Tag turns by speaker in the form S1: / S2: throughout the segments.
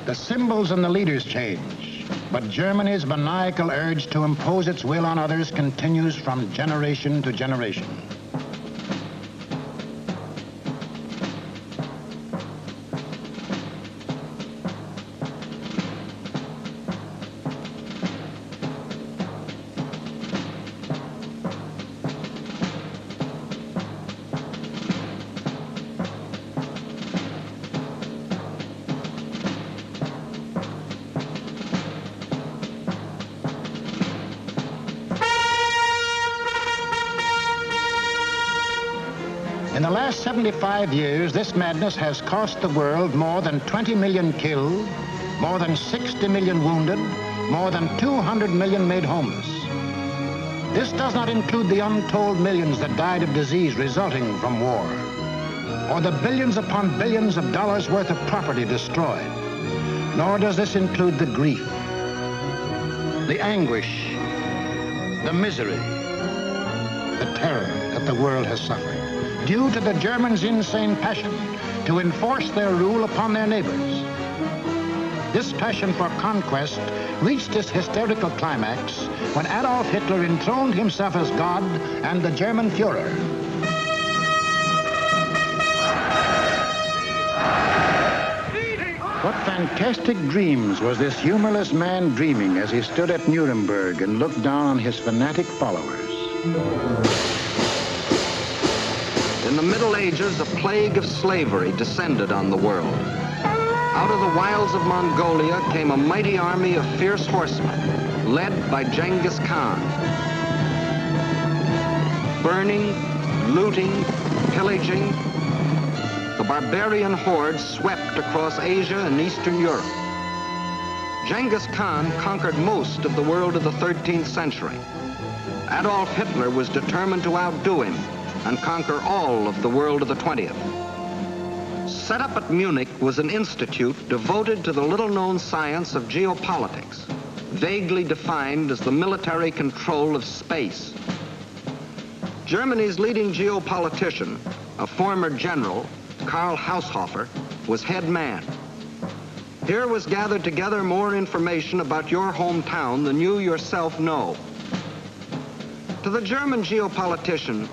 S1: The symbols and the leaders change, but Germany's maniacal urge to impose its will on others continues from generation to generation. In the last 75 years, this madness has cost the world more than 20 million killed, more than 60 million wounded, more than 200 million made homeless. This does not include the untold millions that died of disease resulting from war, or the billions upon billions of dollars worth of property destroyed. Nor does this include the grief, the anguish, the misery, the terror that the world has suffered, due to the Germans' insane passion to enforce their rule upon their neighbors. This passion for conquest reached its hysterical climax when Adolf Hitler enthroned himself as God and the German Führer. What fantastic dreams was this humorless man dreaming as he stood at Nuremberg and looked down on his fanatic followers?
S2: In the Middle Ages, a plague of slavery descended on the world. Out of the wilds of Mongolia came a mighty army of fierce horsemen, led by Genghis Khan. Burning, looting, pillaging, the barbarian horde swept across Asia and Eastern Europe. Genghis Khan conquered most of the world of the 13th century. Adolf Hitler was determined to outdo him and conquer all of the world of the 20th. Set up at Munich was an institute devoted to the little-known science of geopolitics, vaguely defined as the military control of space. Germany's leading geopolitician, a former general, Karl Haushofer, was head man. Here was gathered together more information about your hometown than you yourself know. To the German geopolitician,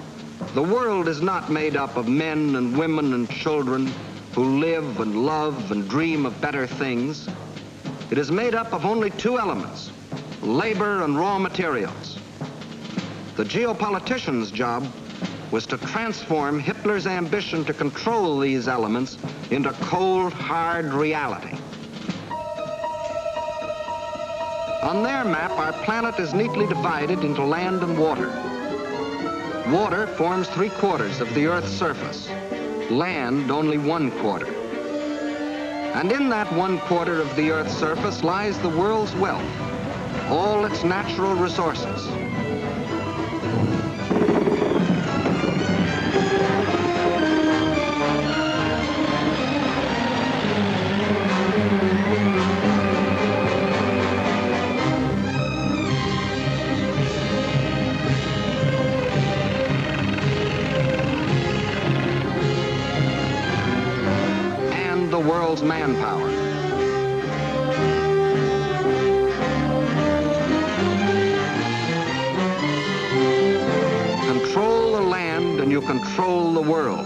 S2: the world is not made up of men and women and children who live and love and dream of better things. It is made up of only two elements, labor and raw materials. The geopolitician's job was to transform Hitler's ambition to control these elements into cold, hard reality. On their map, our planet is neatly divided into land and water. Water forms 3/4 of the Earth's surface, land only 1/4. And in that 1/4 of the Earth's surface lies the world's wealth, all its natural resources. The world's manpower. Control the land and you control the world.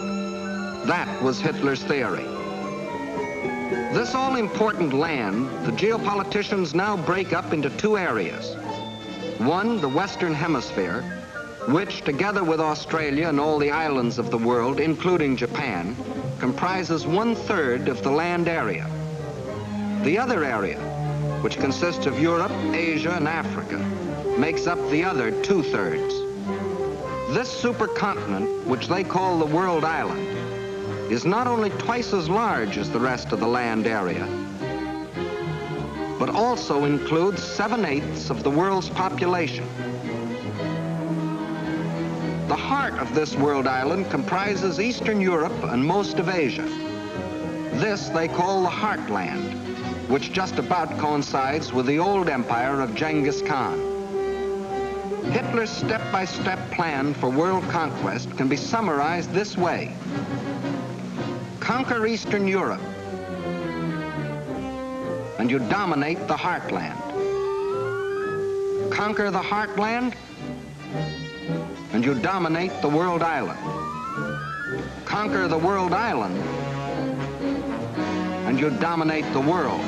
S2: That was Hitler's theory. This all-important land, the geopoliticians now break up into two areas. One, the Western Hemisphere, which, together with Australia and all the islands of the world, including Japan, comprises 1/3 of the land area. The other area, which consists of Europe, Asia, and Africa, makes up the other 2/3. This supercontinent, which they call the World Island, is not only twice as large as the rest of the land area, but also includes 7/8 of the world's population. The heart of this world island comprises Eastern Europe and most of Asia. This they call the Heartland, which just about coincides with the old empire of Genghis Khan. Hitler's step-by-step plan for world conquest can be summarized this way. Conquer Eastern Europe, and you dominate the Heartland. Conquer the Heartland, and you dominate the world island. Conquer the world island, and you dominate the world.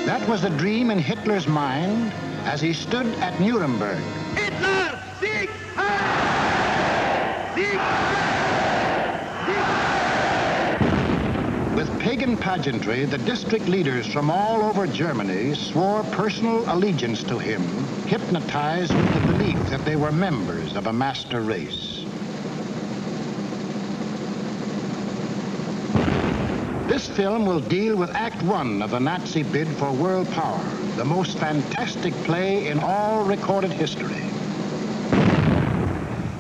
S1: That was the dream in Hitler's mind as he stood at Nuremberg.
S3: Hitler, Sieg Heil! Sieg Heil! Sieg Heil!
S1: With pagan pageantry, the district leaders from all over Germany swore personal allegiance to him, hypnotized with the belief that they were members of a master race. This film will deal with Act 1 of the Nazi bid for world power, the most fantastic play in all recorded history.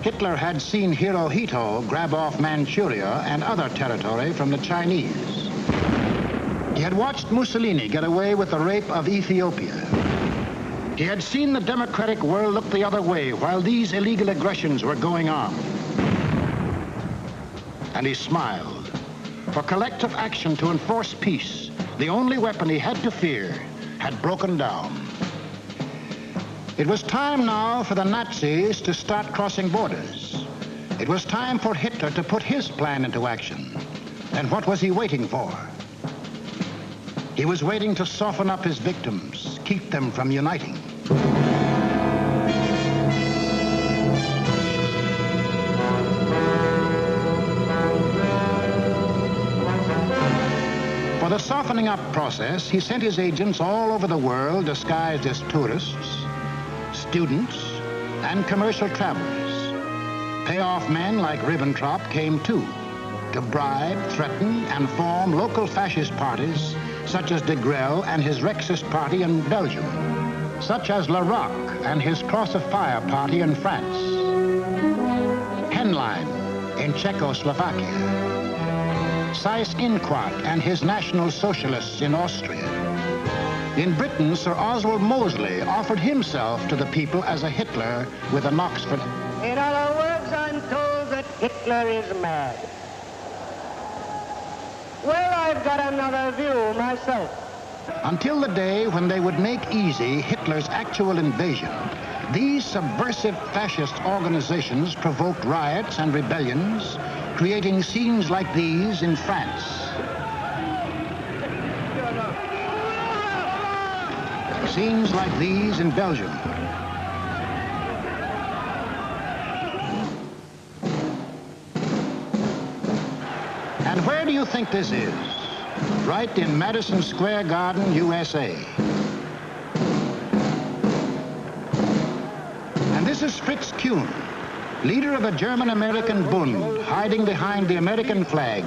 S1: Hitler had seen Hirohito grab off Manchuria and other territory from the Chinese. He had watched Mussolini get away with the rape of Ethiopia. He had seen the democratic world look the other way while these illegal aggressions were going on. And he smiled. For collective action to enforce peace, the only weapon he had to fear had broken down. It was time now for the Nazis to start crossing borders. It was time for Hitler to put his plan into action. And what was he waiting for? He was waiting to soften up his victims, keep them from uniting. For the softening up process, he sent his agents all over the world disguised as tourists, students, and commercial travelers. Payoff men like Ribbentrop came too, to bribe, threaten, and form local fascist parties such as de Grelle and his Rexist party in Belgium, such as Larocque and his Cross of Fire party in France, Henlein in Czechoslovakia, Seyss-Inquart and his National Socialists in Austria. In Britain, Sir Oswald Mosley offered himself to the people as a Hitler with an Oxford.
S4: In other words, I'm told that Hitler is mad. Well, I've got another view myself.
S1: Until the day when they would make easy Hitler's actual invasion, these subversive fascist organizations provoked riots and rebellions, creating scenes like these in France. Scenes like these in Belgium. And where do you think this is? Right in Madison Square Garden, USA. And this is Fritz Kuhn, leader of a German-American Bund, hiding behind the American flag,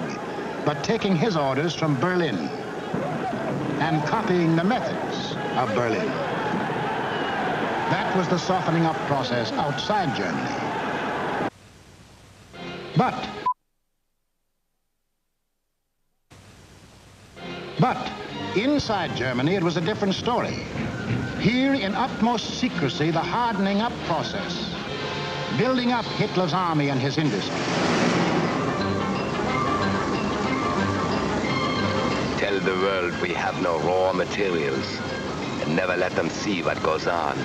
S1: but taking his orders from Berlin and copying the methods of Berlin. That was the softening up process outside Germany. But inside Germany, it was a different story. Here, in utmost secrecy, the hardening up process, building up Hitler's army and his industry.
S5: Tell the world we have no raw materials and never let them see what goes on.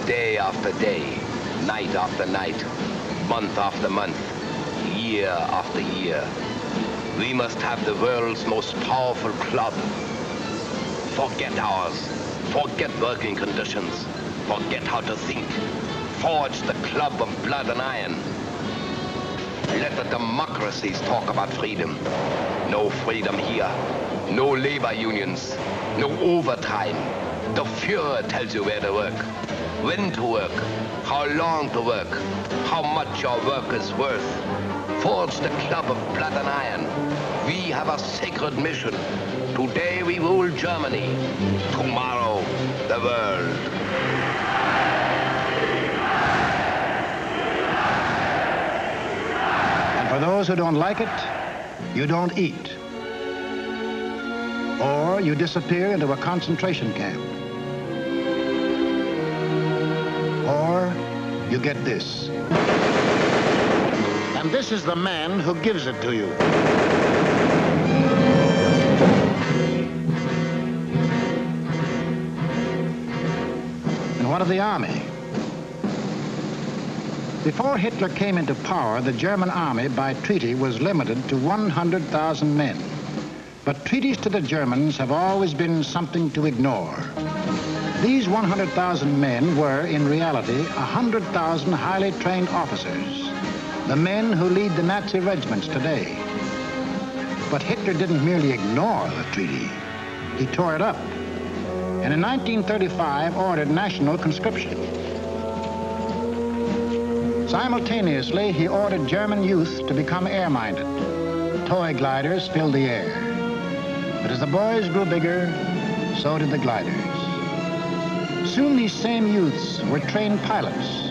S5: Day after day, night after night, month after month, year after year. We must have the world's most powerful club. Forget ours. Forget working conditions. Forget how to think. forged the club of blood and iron. Let the democracies talk about freedom. No freedom here. No labor unions. No overtime. The Fuhrer tells you where to work, when to work, how long to work, how much your work is worth. Forge the club of blood and iron. We have a sacred mission. Today we rule Germany. Tomorrow, the world.
S1: And for those who don't like it, you don't eat. Or you disappear into a concentration camp. Or you get this. And this is the man who gives it to you. And what of the army? Before Hitler came into power, the German army by treaty was limited to 100,000 men. But treaties to the Germans have always been something to ignore. These 100,000 men were, in reality, 100,000 highly trained officers, the men who lead the Nazi regiments today. But Hitler didn't merely ignore the treaty. He tore it up, and in 1935 ordered national conscription. Simultaneously, he ordered German youth to become air-minded. Toy gliders filled the air. But as the boys grew bigger, so did the gliders. Soon these same youths were trained pilots,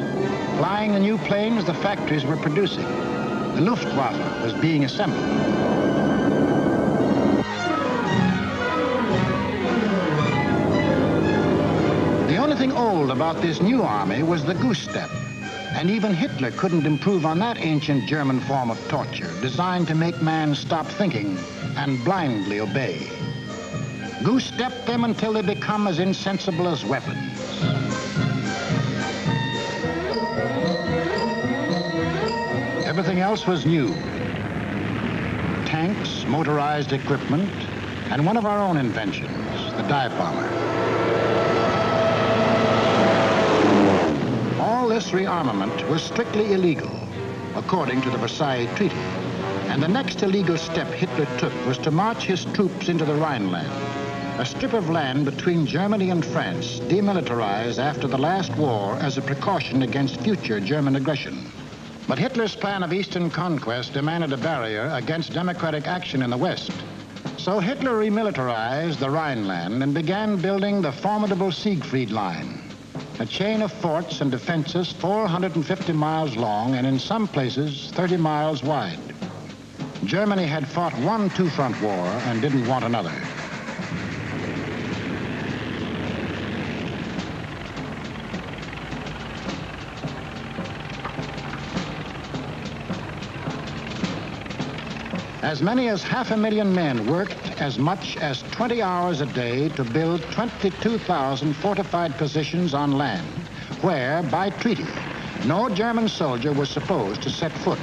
S1: flying the new planes the factories were producing. The Luftwaffe was being assembled. The only thing old about this new army was the goose step. And even Hitler couldn't improve on that ancient German form of torture, designed to make man stop thinking and blindly obey. Goose-step them until they become as insensible as weapons. Everything else was new. Tanks, motorized equipment, and one of our own inventions, the dive bomber. All this rearmament was strictly illegal, according to the Versailles Treaty. And the next illegal step Hitler took was to march his troops into the Rhineland, a strip of land between Germany and France, demilitarized after the last war as a precaution against future German aggression. But Hitler's plan of eastern conquest demanded a barrier against democratic action in the West. So Hitler remilitarized the Rhineland and began building the formidable Siegfried Line, a chain of forts and defenses 450 miles long and in some places 30 miles wide. Germany had fought one two-front war and didn't want another. As many as 500,000 men worked as much as 20 hours a day to build 22,000 fortified positions on land, where, by treaty, no German soldier was supposed to set foot.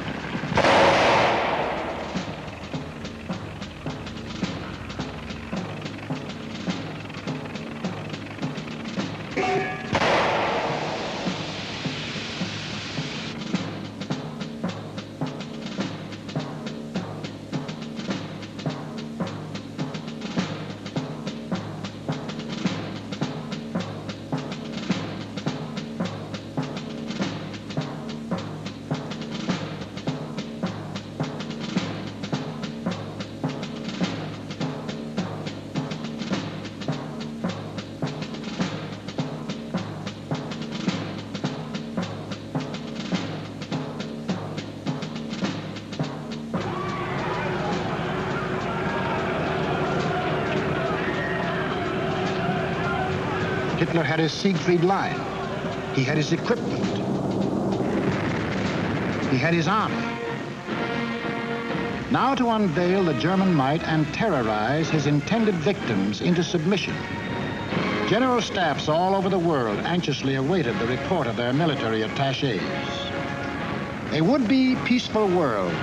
S1: Hitler had his Siegfried Line. He had his equipment. He had his army. Now to unveil the German might and terrorize his intended victims into submission. General staffs all over the world anxiously awaited the report of their military attachés. A would-be peaceful world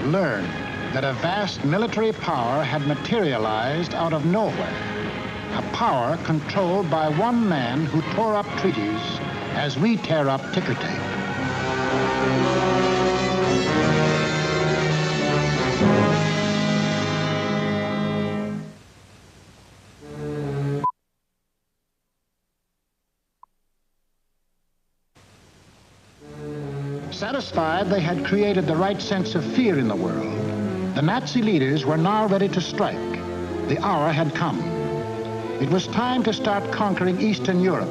S1: learned that a vast military power had materialized out of nowhere. A power controlled by one man who tore up treaties as we tear up ticker tape. Satisfied they had created the right sense of fear in the world, the Nazi leaders were now ready to strike. The hour had come. It was time to start conquering Eastern Europe,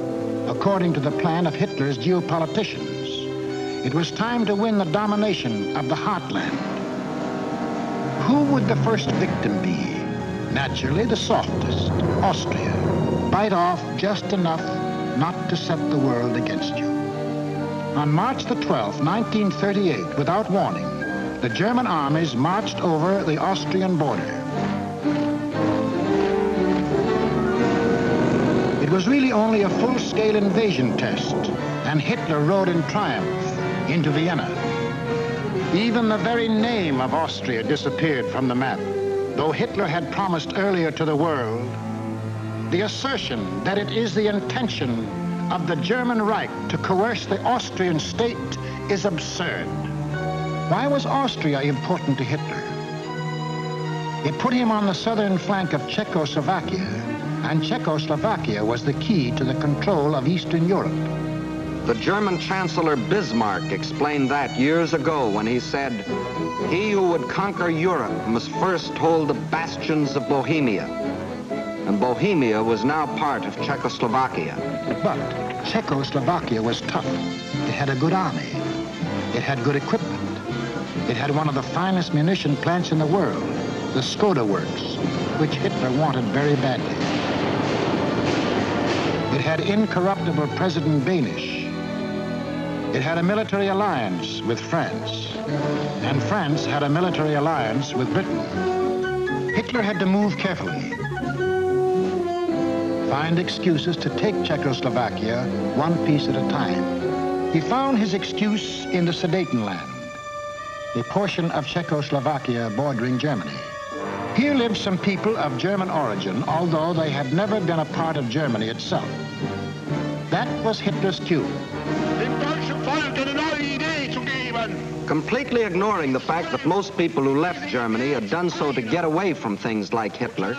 S1: according to the plan of Hitler's geopoliticians. It was time to win the domination of the heartland. Who would the first victim be? Naturally, the softest, Austria. Bite off just enough not to set the world against you. On March the 12th, 1938, without warning, the German armies marched over the Austrian border. It was really only a full-scale invasion test, and Hitler rode in triumph into Vienna. Even the very name of Austria disappeared from the map, though Hitler had promised earlier to the world. The assertion that it is the intention of the German Reich to coerce the Austrian state is absurd. Why was Austria important to Hitler? It put him on the southern flank of Czechoslovakia, and Czechoslovakia was the key to the control of Eastern Europe.
S2: The German Chancellor Bismarck explained that years ago when he said, "He who would conquer Europe must first hold the bastions of Bohemia." And Bohemia was now part of Czechoslovakia.
S1: But Czechoslovakia was tough. It had a good army. It had good equipment. It had one of the finest munition plants in the world, the Skoda Works, which Hitler wanted very badly. It had incorruptible President Benisch. It had a military alliance with France, and France had a military alliance with Britain. Hitler had to move carefully, find excuses to take Czechoslovakia one piece at a time. He found his excuse in the Sudetenland, a portion of Czechoslovakia bordering Germany. Here lived some people of German origin, although they had never been a part of Germany itself. That was Hitler's cue.
S2: Completely ignoring the fact that most people who left Germany had done so to get away from things like Hitler,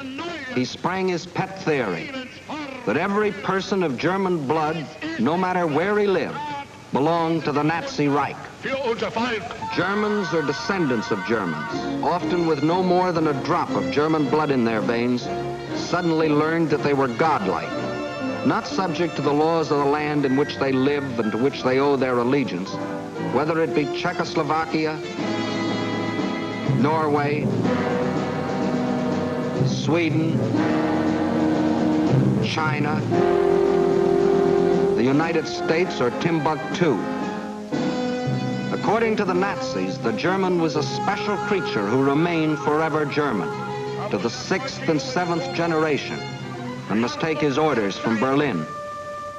S2: he sprang his pet theory that every person of German blood, no matter where he lived, belonged to the Nazi Reich. Germans or descendants of Germans, often with no more than a drop of German blood in their veins, suddenly learned that they were godlike, not subject to the laws of the land in which they live and to which they owe their allegiance, whether it be Czechoslovakia, Norway, Sweden, China, the United States, or Timbuktu. According to the Nazis, the German was a special creature who remained forever German, to the 6th and 7th generation, and must take his orders from Berlin.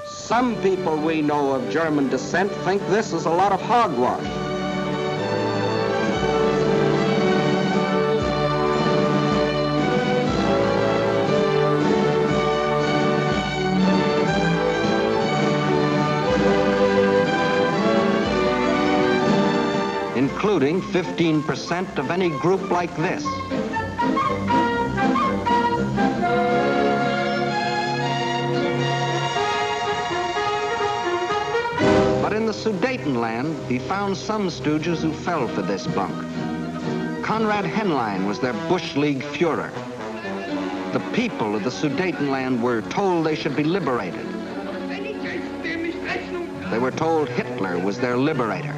S2: Some people we know of German descent think this is a lot of hogwash. Including 15% of any group like this. But in the Sudetenland, he found some stooges who fell for this bunk. Konrad Henlein was their Bush League Führer. The people of the Sudetenland were told they should be liberated. They were told Hitler was their liberator.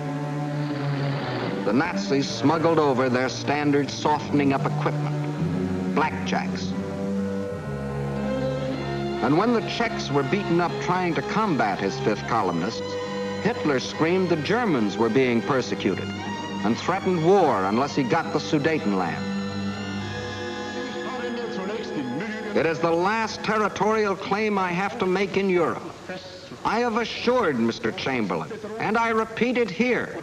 S2: The Nazis smuggled over their standard softening up equipment, blackjacks. And when the Czechs were beaten up trying to combat his fifth columnists, Hitler screamed the Germans were being persecuted and threatened war unless he got the Sudetenland. It is the last territorial claim I have to make in Europe. I have assured Mr. Chamberlain, and I repeat it here,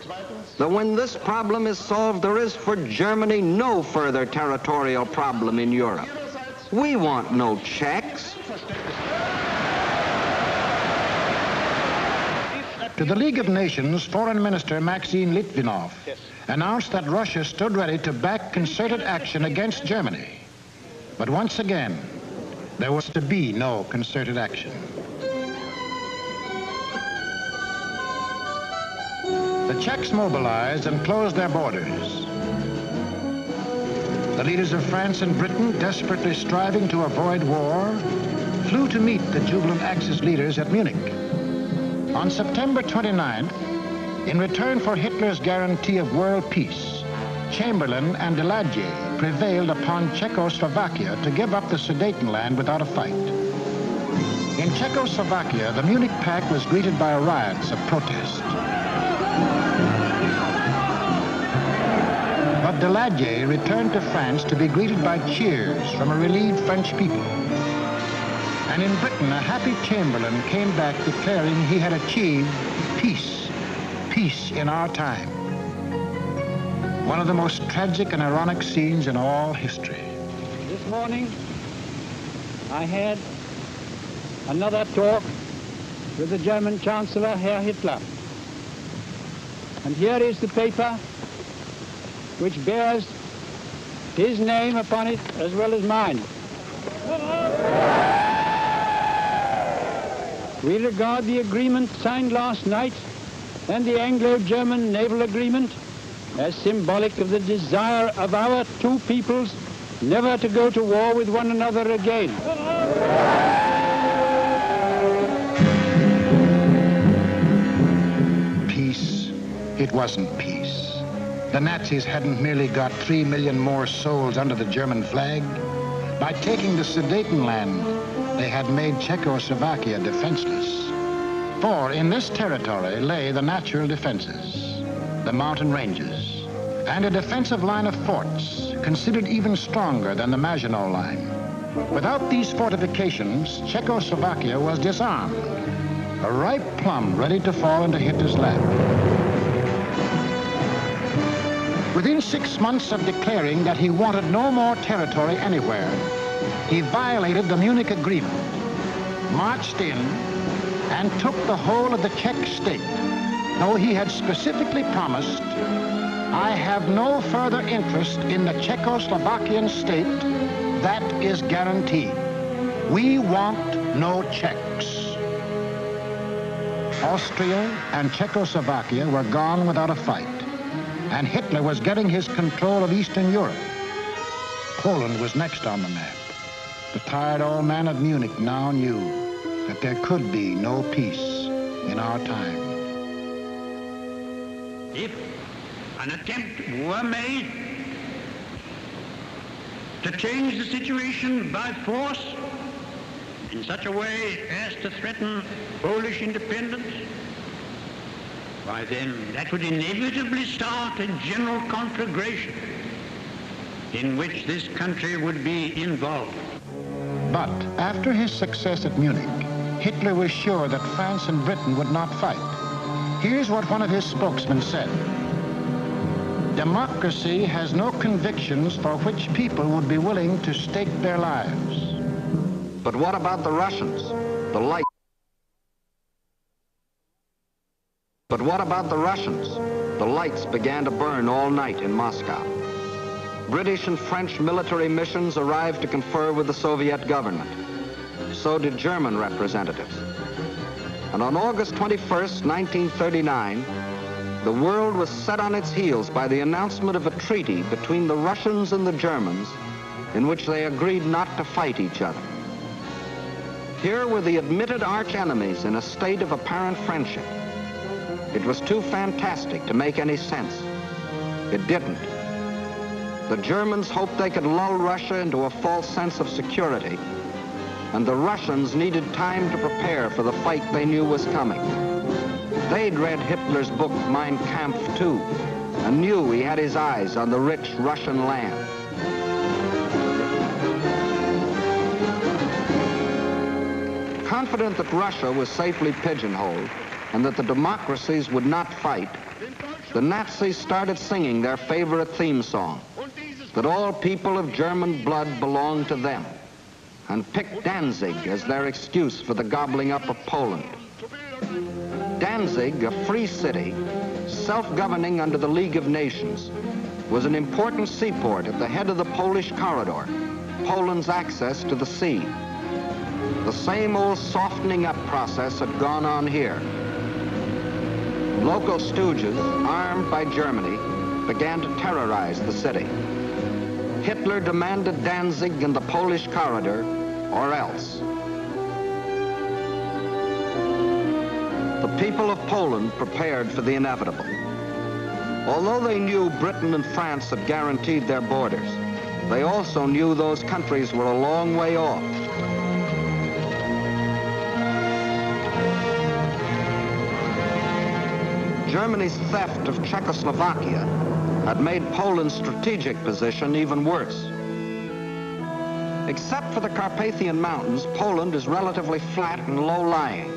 S2: that when this problem is solved, there is for Germany no further territorial problem in Europe. We want no Czechs.
S1: To the League of Nations, Foreign Minister Maxim Litvinov announced that Russia stood ready to back concerted action against Germany. But once again, there was to be no concerted action. The Czechs mobilized and closed their borders. The leaders of France and Britain, desperately striving to avoid war, flew to meet the jubilant Axis leaders at Munich. On September 29th, in return for Hitler's guarantee of world peace, Chamberlain and Daladier prevailed upon Czechoslovakia to give up the Sudetenland without a fight. In Czechoslovakia, the Munich Pact was greeted by riots of protest. But Daladier returned to France to be greeted by cheers from a relieved French people. And in Britain, a happy Chamberlain came back declaring he had achieved peace, peace in our time. One of the most tragic and ironic scenes in all history.
S6: This morning, I had another talk with the German Chancellor, Herr Hitler. And here is the paper which bears his name upon it as well as mine. We regard the agreement signed last night and the Anglo-German naval agreement as symbolic of the desire of our two peoples never to go to war with one another again.
S1: Peace. It wasn't peace. The Nazis hadn't merely got 3 million more souls under the German flag. By taking the Sudetenland, they had made Czechoslovakia defenseless. For in this territory lay the natural defenses, the mountain ranges, and a defensive line of forts considered even stronger than the Maginot Line. Without these fortifications, Czechoslovakia was disarmed, a ripe plum ready to fall into Hitler's lap. Within 6 months of declaring that he wanted no more territory anywhere, he violated the Munich Agreement, marched in, and took the whole of the Czech state, though he had specifically promised, "I have no further interest in the Czechoslovakian state. That is guaranteed. We want no Czechs." Austria and Czechoslovakia were gone without a fight, and Hitler was getting his control of Eastern Europe. Poland was next on the map. The tired old man of Munich now knew that there could be no peace in our time.
S7: If an attempt were made to change the situation by force in such a way as to threaten Polish independence, why then that would inevitably start a general conflagration in which this country would be involved.
S1: But after his success at Munich, Hitler was sure that France and Britain would not fight. Here's what one of his spokesmen said: "Democracy has no convictions for which people would be willing to stake their lives."
S2: But what about the Russians? The light. But what about the Russians? The lights began to burn all night in Moscow. British and French military missions arrived to confer with the Soviet government. So did German representatives. And on August 21st, 1939, the world was set on its heels by the announcement of a treaty between the Russians and the Germans in which they agreed not to fight each other. Here were the admitted arch-enemies in a state of apparent friendship. It was too fantastic to make any sense. It didn't. The Germans hoped they could lull Russia into a false sense of security, and the Russians needed time to prepare for the fight they knew was coming. They'd read Hitler's book, Mein Kampf, too, and knew he had his eyes on the rich Russian land. Confident that Russia was safely pigeonholed and that the democracies would not fight, the Nazis started singing their favorite theme song, that all people of German blood belonged to them, and picked Danzig as their excuse for the gobbling up of Poland. Danzig, a free city, self-governing under the League of Nations, was an important seaport at the head of the Polish corridor, Poland's access to the sea. The same old softening up process had gone on here. Local stooges, armed by Germany, began to terrorize the city. Hitler demanded Danzig and the Polish corridor, or else. The people of Poland prepared for the inevitable. Although they knew Britain and France had guaranteed their borders, they also knew those countries were a long way off. Germany's theft of Czechoslovakia had made Poland's strategic position even worse. Except for the Carpathian Mountains, Poland is relatively flat and low-lying.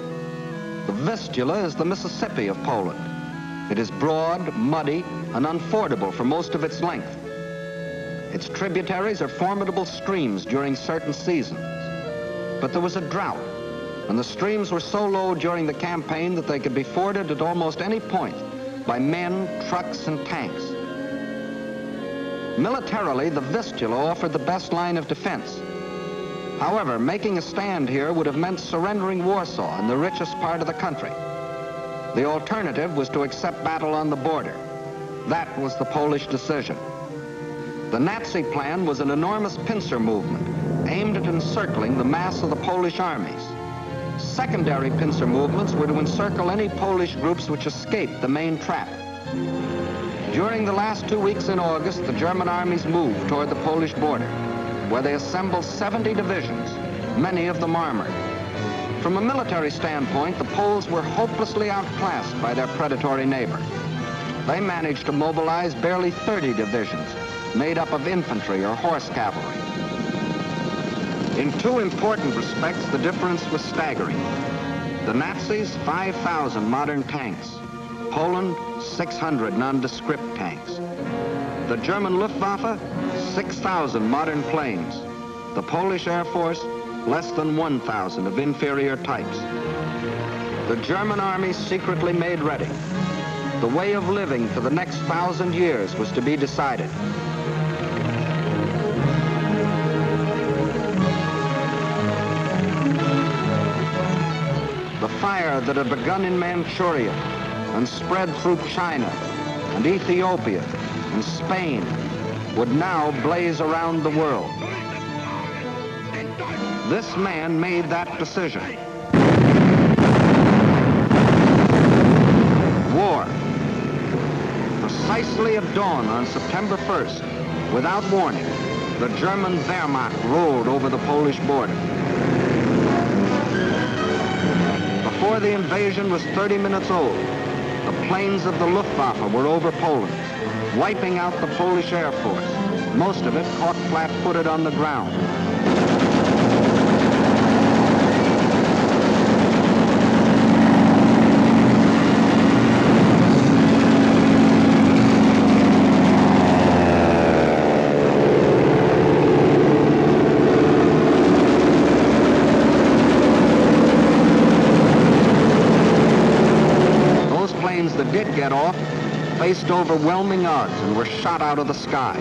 S2: The Vistula is the Mississippi of Poland. It is broad, muddy, and unfordable for most of its length. Its tributaries are formidable streams during certain seasons. But there was a drought, and the streams were so low during the campaign that they could be forded at almost any point by men, trucks, and tanks. Militarily, the Vistula offered the best line of defense. However, making a stand here would have meant surrendering Warsaw in the richest part of the country. The alternative was to accept battle on the border. That was the Polish decision. The Nazi plan was an enormous pincer movement aimed at encircling the mass of the Polish armies. Secondary pincer movements were to encircle any Polish groups which escaped the main trap. During the last 2 weeks in August, the German armies moved toward the Polish border, where they assembled 70 divisions, many of them armored. From a military standpoint, the Poles were hopelessly outclassed by their predatory neighbor. They managed to mobilize barely 30 divisions, made up of infantry or horse cavalry. In two important respects, the difference was staggering. The Nazis, 5,000 modern tanks. Poland, 600 nondescript tanks. The German Luftwaffe, 6,000 modern planes. The Polish Air Force, less than 1,000 of inferior types. The German army secretly made ready. The way of living for the next 1,000 years was to be decided. The fire that had begun in Manchuria and spread through China and Ethiopia and Spain would now blaze around the world. This man made that decision. War. Precisely at dawn on September 1st, without warning, the German Wehrmacht rolled over the Polish border. Before the invasion was 30 minutes old, the planes of the Luftwaffe were over Poland, wiping out the Polish Air Force, most of it caught flat-footed on the ground. That did get off faced overwhelming odds and were shot out of the sky.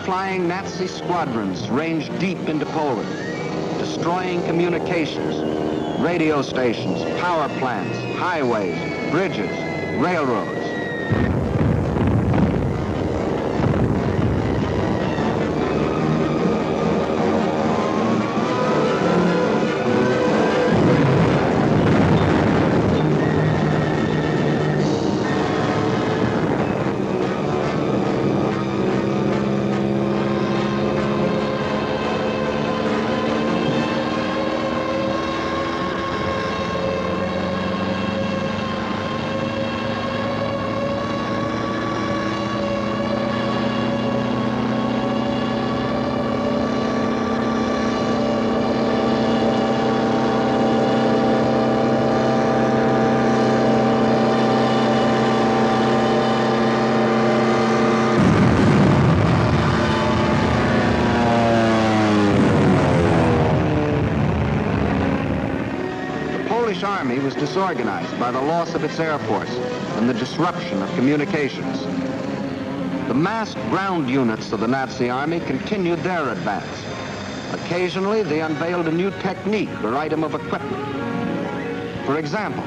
S2: Flying Nazi squadrons ranged deep into Poland, destroying communications, radio stations, power plants, highways, bridges, railroads. disorganized by the loss of its air force and the disruption of communications. The massed ground units of the Nazi army continued their advance. Occasionally, they unveiled a new technique or item of equipment. For example,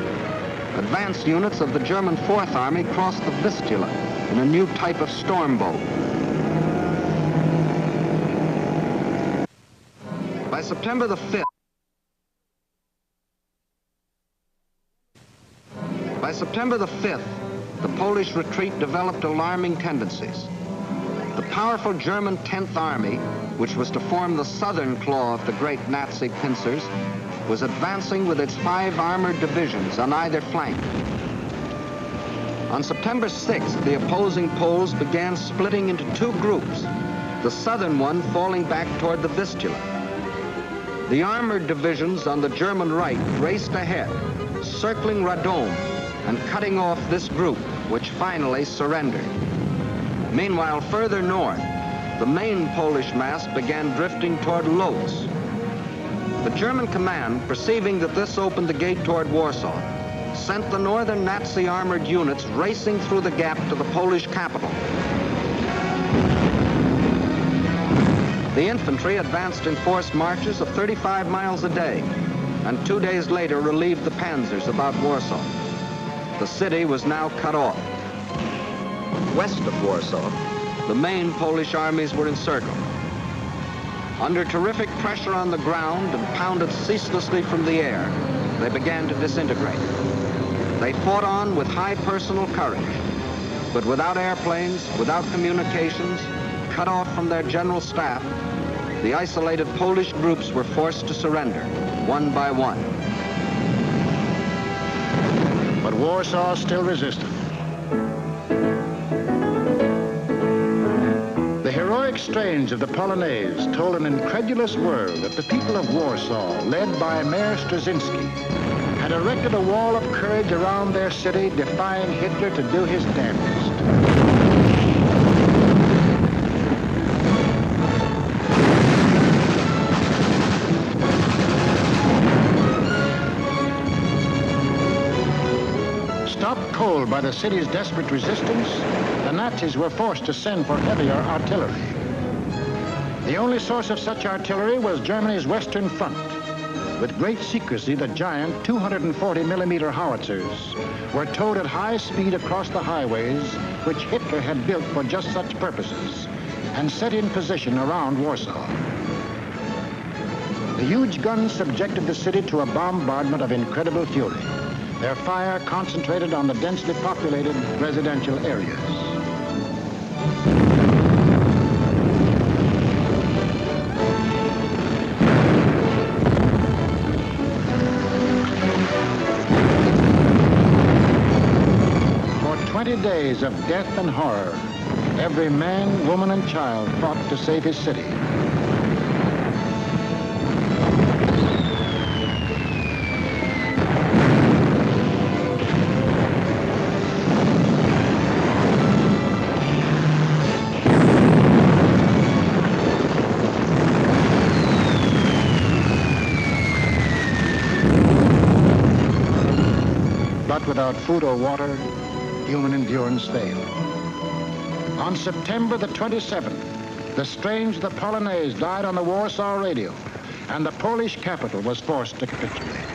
S2: advance units of the German Fourth Army crossed the Vistula in a new type of storm boat. By September the 5th, the Polish retreat developed alarming tendencies. The powerful German 10th Army, which was to form the southern claw of the great Nazi pincers, was advancing with its 5 armored divisions on either flank. On September 6th, the opposing Poles began splitting into 2 groups, the southern one falling back toward the Vistula. The armored divisions on the German right raced ahead, circling Radom and cutting off this group, which finally surrendered. Meanwhile, further north, the main Polish mass began drifting toward Lodz. The German command, perceiving that this opened the gate toward Warsaw, sent the northern Nazi armored units racing through the gap to the Polish capital. The infantry advanced in forced marches of 35 miles a day, and 2 days later relieved the panzers about Warsaw. The city was now cut off. West of Warsaw, the main Polish armies were encircled. Under terrific pressure on the ground and pounded ceaselessly from the air, they began to disintegrate. They fought on with high personal courage, but without airplanes, without communications, cut off from their general staff, the isolated Polish groups were forced to surrender, one by one.
S1: But Warsaw still resisted. The heroic strains of the Polonaise told an incredulous world that the people of Warsaw, led by Mayor Straczynski, had erected a wall of courage around their city, defying Hitler to do his damnedest. Stopped cold by the city's desperate resistance, the Nazis were forced to send for heavier artillery. The only source of such artillery was Germany's Western Front. With great secrecy, the giant 240mm howitzers were towed at high speed across the highways which Hitler had built for just such purposes and set in position around Warsaw. The huge guns subjected the city to a bombardment of incredible fury. Their fire concentrated on the densely populated residential areas. For 20 days of death and horror, every man, woman, and child fought to save his city. But without food or water, human endurance failed. On September the 27th, the strains of the Polonaise died on the Warsaw radio, and the Polish capital was forced to capitulate.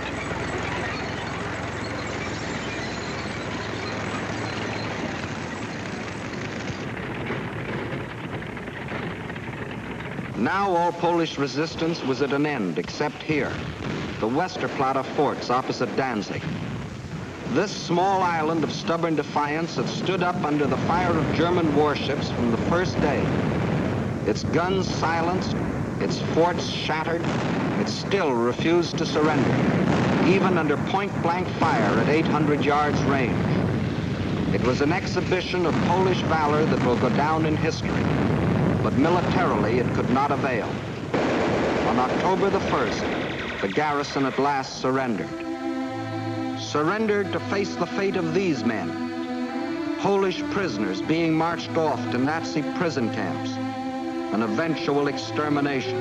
S2: Now all Polish resistance was at an end, except here, the Westerplatte forts opposite Danzig. This small island of stubborn defiance had stood up under the fire of German warships from the first day. Its guns silenced, its forts shattered, it still refused to surrender, even under point-blank fire at 800 yards range. It was an exhibition of Polish valor that will go down in history, but militarily it could not avail. On October the 1st, the garrison at last surrendered. Surrendered to face the fate of these men, Polish prisoners being marched off to Nazi prison camps, an eventual extermination.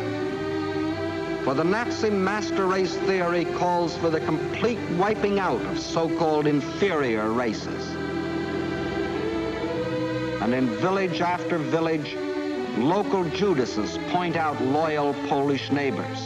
S2: For the Nazi master race theory calls for the complete wiping out of so-called inferior races. And in village after village, local Judases point out loyal Polish neighbors.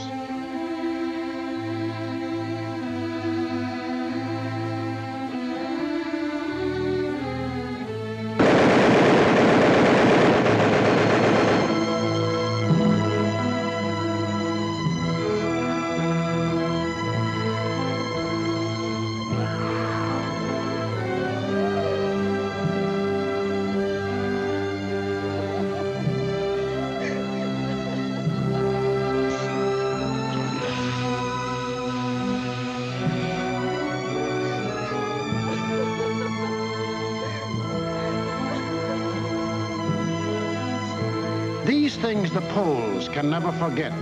S1: These things the Poles can never forget,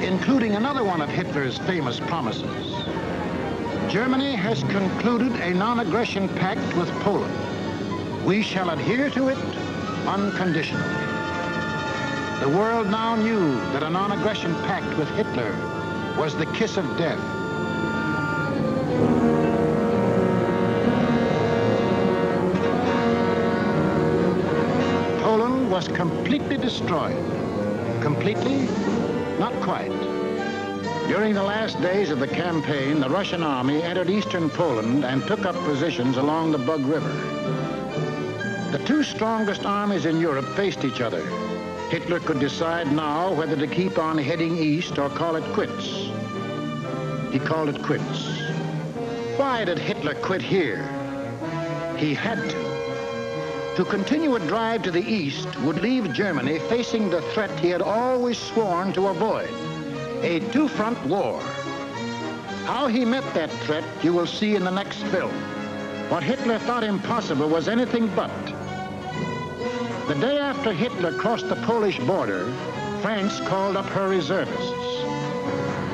S1: including another one of Hitler's famous promises. Germany has concluded a non-aggression pact with Poland. We shall adhere to it unconditionally. The world now knew that a non-aggression pact with Hitler was the kiss of death. Was completely destroyed. Completely? Not quite. During the last days of the campaign, the Russian army entered eastern Poland and took up positions along the Bug River. The two strongest armies in Europe faced each other. Hitler could decide now whether to keep on heading east or call it quits. He called it quits. Why did Hitler quit here? He had to. To continue a drive to the east would leave Germany facing the threat he had always sworn to avoid, a two-front war. How he met that threat you will see in the next film. What Hitler thought impossible was anything but. The day after Hitler crossed the Polish border, France called up her reservists.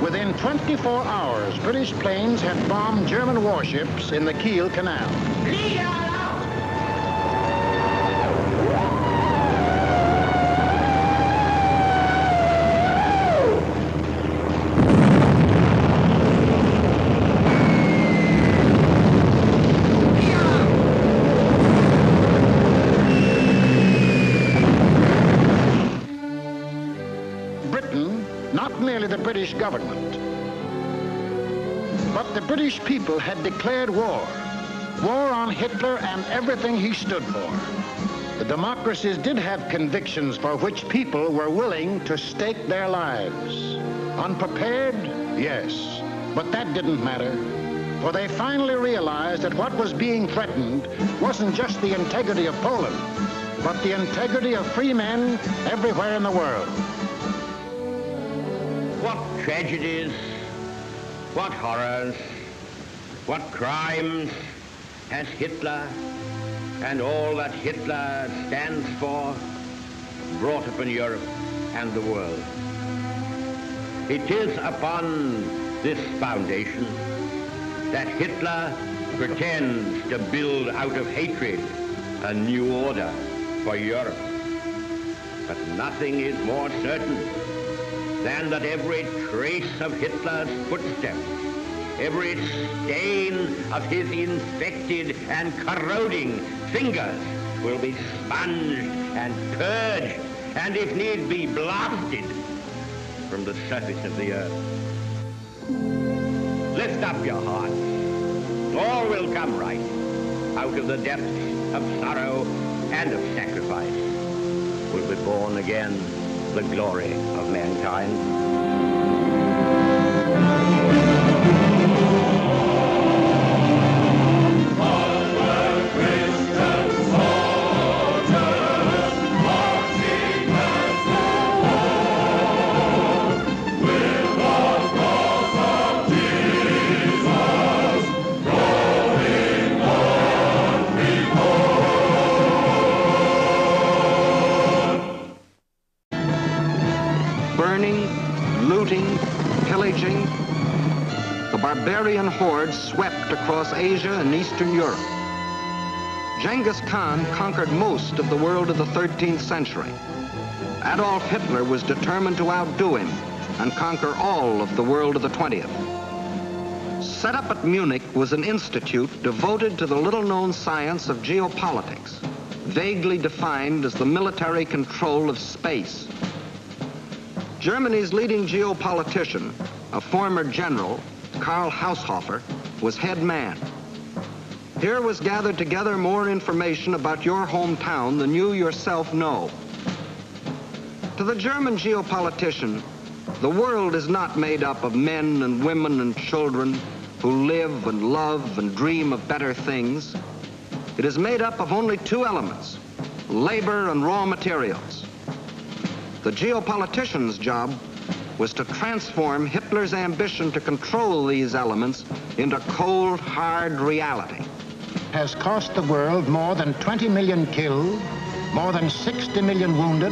S1: Within 24 hours, British planes had bombed German warships in the Kiel Canal. The British government. But the British people had declared war. War on Hitler and everything he stood for. The democracies did have convictions for which people were willing to stake their lives. Unprepared? Yes. But that didn't matter. For they finally realized that what was being threatened wasn't just the integrity of Poland, but the integrity of free men everywhere in the world.
S7: What tragedies, what horrors, what crimes has Hitler and all that Hitler stands for brought upon Europe and the world. It is upon this foundation that Hitler pretends to build out of hatred a new order for Europe. But nothing is more certain than that every trace of Hitler's footsteps, every stain of his infected and corroding fingers will be sponged and purged, and if need be, blasted from the surface of the earth. Lift up your hearts. All will come right out of the depths of sorrow and of sacrifice. Will be born again the glory of mankind. Pillaging, the barbarian hordes swept across Asia and Eastern Europe. Genghis Khan conquered most of the world of the 13th century.
S2: Adolf Hitler was determined to outdo him and conquer all of the world of the 20th. Set up at Munich was an institute devoted to the little-known science of geopolitics, vaguely defined as the military control of space. Germany's leading geopolitician, a former general, Karl Haushofer, was head man. Here was gathered together more information about your hometown than you yourself know. To the German geopolitician, the world is not made up of men and women and children who live and love and dream of better things. It is made up of only two elements, labor and raw materials. The geopolitician's job was to transform Hitler's ambition to control these elements into cold, hard reality.
S1: Has cost the world more than 20 million killed, more than 60 million wounded,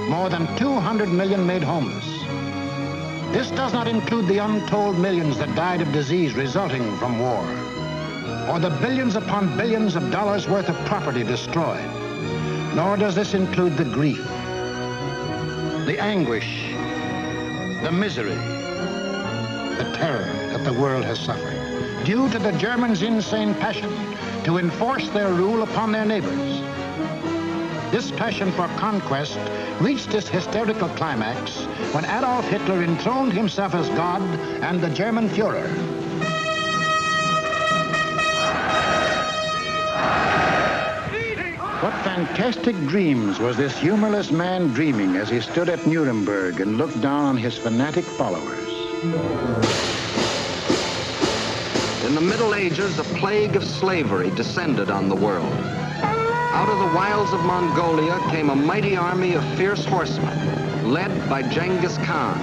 S1: more than 200 million made homeless. This does not include the untold millions that died of disease resulting from war, or the billions upon billions of dollars worth of property destroyed. Nor does this include the grief, the anguish, the misery, the terror that the world has suffered, due to the Germans' insane passion to enforce their rule upon their neighbors. This passion for conquest reached its hysterical climax when Adolf Hitler enthroned himself as God and the German Führer. What fantastic dreams was this humorless man dreaming as he stood at Nuremberg and looked down on his fanatic followers?
S2: In the Middle Ages, a plague of slavery descended on the world. Out of the wilds of Mongolia came a mighty army of fierce horsemen, led by Genghis Khan.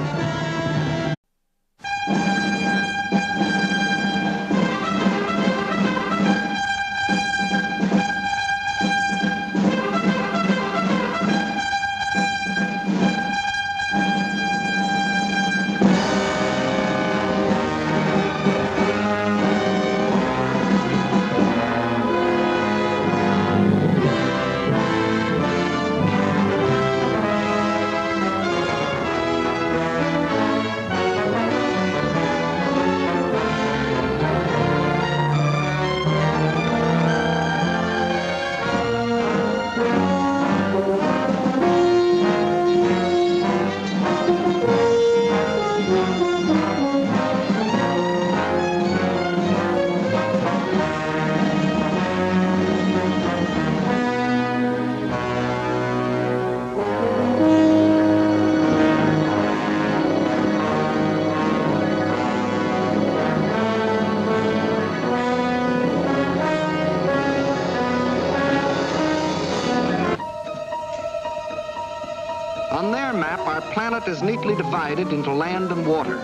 S2: On their map, our planet is neatly divided into land and water.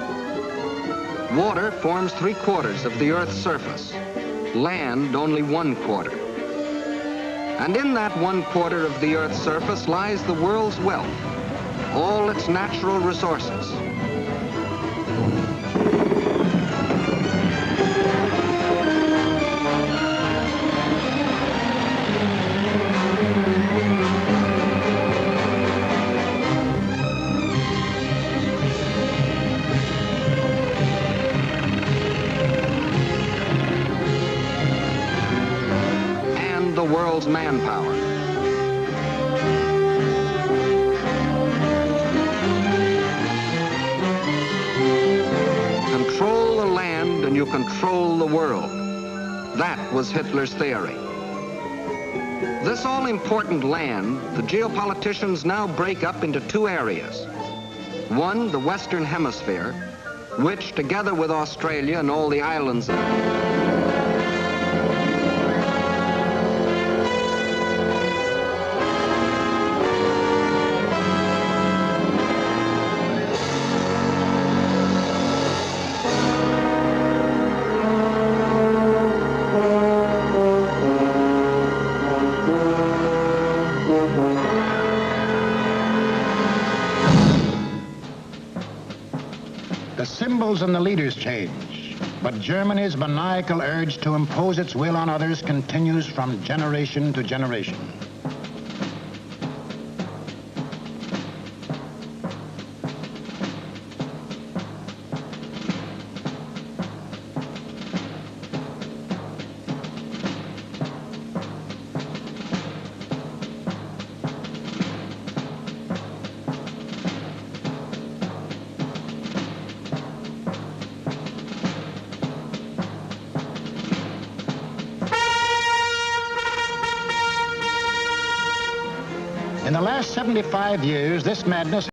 S2: Water forms 3/4 of the Earth's surface, land only 1/4. And in that 1/4 of the Earth's surface lies the world's wealth, all its natural resources. The world's manpower. Control the land and you control the world. That was Hitler's theory. This all-important land, the geopoliticians now break up into two areas. One, the Western Hemisphere, which, together with Australia and all the islands
S1: the symbols and the leaders change, but Germany's maniacal urge to impose its will on others continues from generation to generation. the last 75 years, this madness